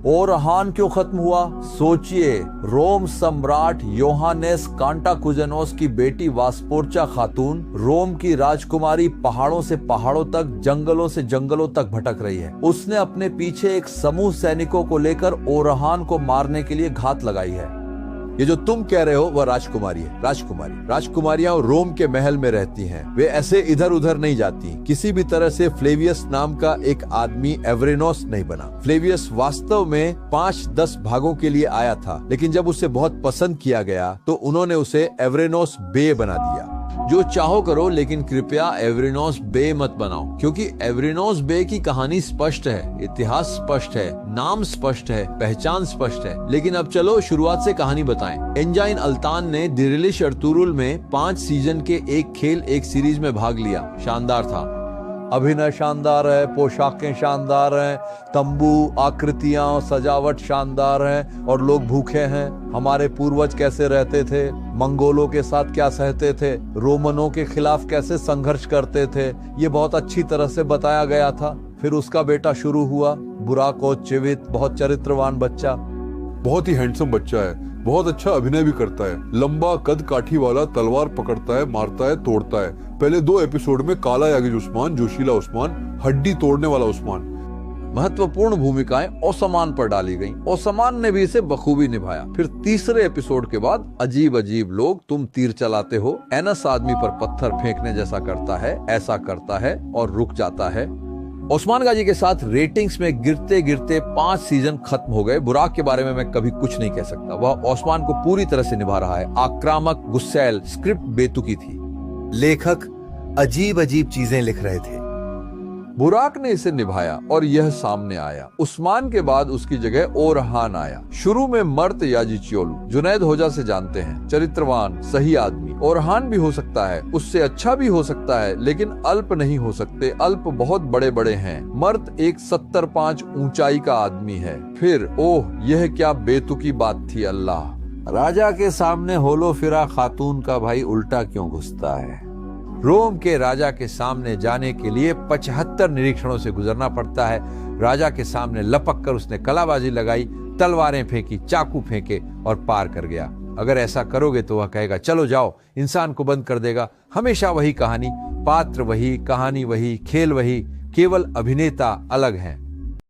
ओरहान क्यों खत्म हुआ? सोचिए, रोम सम्राट योहानेस कांटाकुजेनोस की बेटी वास्पोर्चा खातून रोम की राजकुमारी पहाड़ों से पहाड़ों तक, जंगलों से जंगलों तक भटक रही है। उसने अपने पीछे एक समूह सैनिकों को लेकर ओरहान को मारने के लिए घात लगाई है। ये जो तुम कह रहे हो वह राजकुमारी है। राजकुमारियां रोम के महल में रहती हैं। वे ऐसे इधर उधर नहीं जाती। किसी भी तरह से फ्लेवियस नाम का एक आदमी एवरेनोस नहीं बना। फ्लेवियस वास्तव में 5-10 भागों के लिए आया था, लेकिन जब उसे बहुत पसंद किया गया तो उन्होंने उसे एवरेनोस बे बना दिया। जो चाहो करो, लेकिन कृपया एवरेनोस बे मत बनाओ, क्योंकि एवरेनोस बे की कहानी स्पष्ट है, इतिहास स्पष्ट है, नाम स्पष्ट है, पहचान स्पष्ट है। लेकिन अब चलो शुरुआत से कहानी बताएं। एंजाइन अल्तान ने दिरिलिश अर्तुरुल में 5 सीजन के एक खेल एक सीरीज में भाग लिया। शानदार था। अभिनय शानदार है, पोशाकें शानदार हैं, तंबू, आकृतियां, सजावट शानदार है और लोग भूखे हैं। हमारे पूर्वज कैसे रहते थे, मंगोलों के साथ क्या सहते थे, रोमनों के खिलाफ कैसे संघर्ष करते थे, ये बहुत अच्छी तरह से बताया गया था। फिर उसका बेटा शुरू हुआ, बुराको चिवित, बहुत चरित्रवान बच्चा, बहुत ही हैंडसम बच्चा है, बहुत अच्छा अभिनय भी करता है, लंबा कद काठी वाला, तलवार पकड़ता है, मारता है, तोड़ता है। पहले 2 एपिसोड में काला यागिज उस्मान, जोशीला उस्मान, हड्डी तोड़ने वाला उस्मान। महत्वपूर्ण भूमिकाएं ओस्मान पर डाली गईं। ओस्मान ने भी इसे बखूबी निभाया। फिर तीसरे एपिसोड के बाद अजीब अजीब लोग, तुम तीर चलाते हो, एनस आदमी पर पत्थर फेंकने जैसा करता है, ऐसा करता है और रुक जाता है। ओस्मान गाजी के साथ रेटिंग्स में गिरते गिरते 5 सीजन खत्म हो गए। बुराक के बारे में मैं कभी कुछ नहीं कह सकता। वह ओस्मान को पूरी तरह से निभा रहा है। आक्रामक, गुस्सैल, स्क्रिप्ट बेतुकी थी। लेखक अजीब अजीब चीजें लिख रहे थे। बुराक ने इसे निभाया और यह सामने आया। उस्मान के बाद उसकी जगह ओरहान आया। शुरू में मर्त याजिचियोलू, जुनैद होजा से जानते हैं, चरित्रवान, सही आदमी। ओरहान भी हो सकता है, उससे अच्छा भी हो सकता है, लेकिन अल्प नहीं हो सकते। अल्प बहुत बड़े बड़े हैं। मर्त एक 70-5 ऊंचाई का आदमी है। फिर ओह, यह क्या बेतुकी बात थी। अल्लाह, राजा के सामने होलो फिरा खातून का भाई उल्टा क्यों घुसता है? रोम के राजा के सामने जाने के लिए 75 निरीक्षणों से गुजरना पड़ता है। राजा के सामने लपक कर उसने कलाबाजी लगाई, तलवारें फेंकी, चाकू फेंके और पार कर गया। अगर ऐसा करोगे तो वह कहेगा चलो जाओ, इंसान को बंद कर देगा। हमेशा वही कहानी, पात्र वही, कहानी वही, खेल वही, केवल अभिनेता अलग हैं।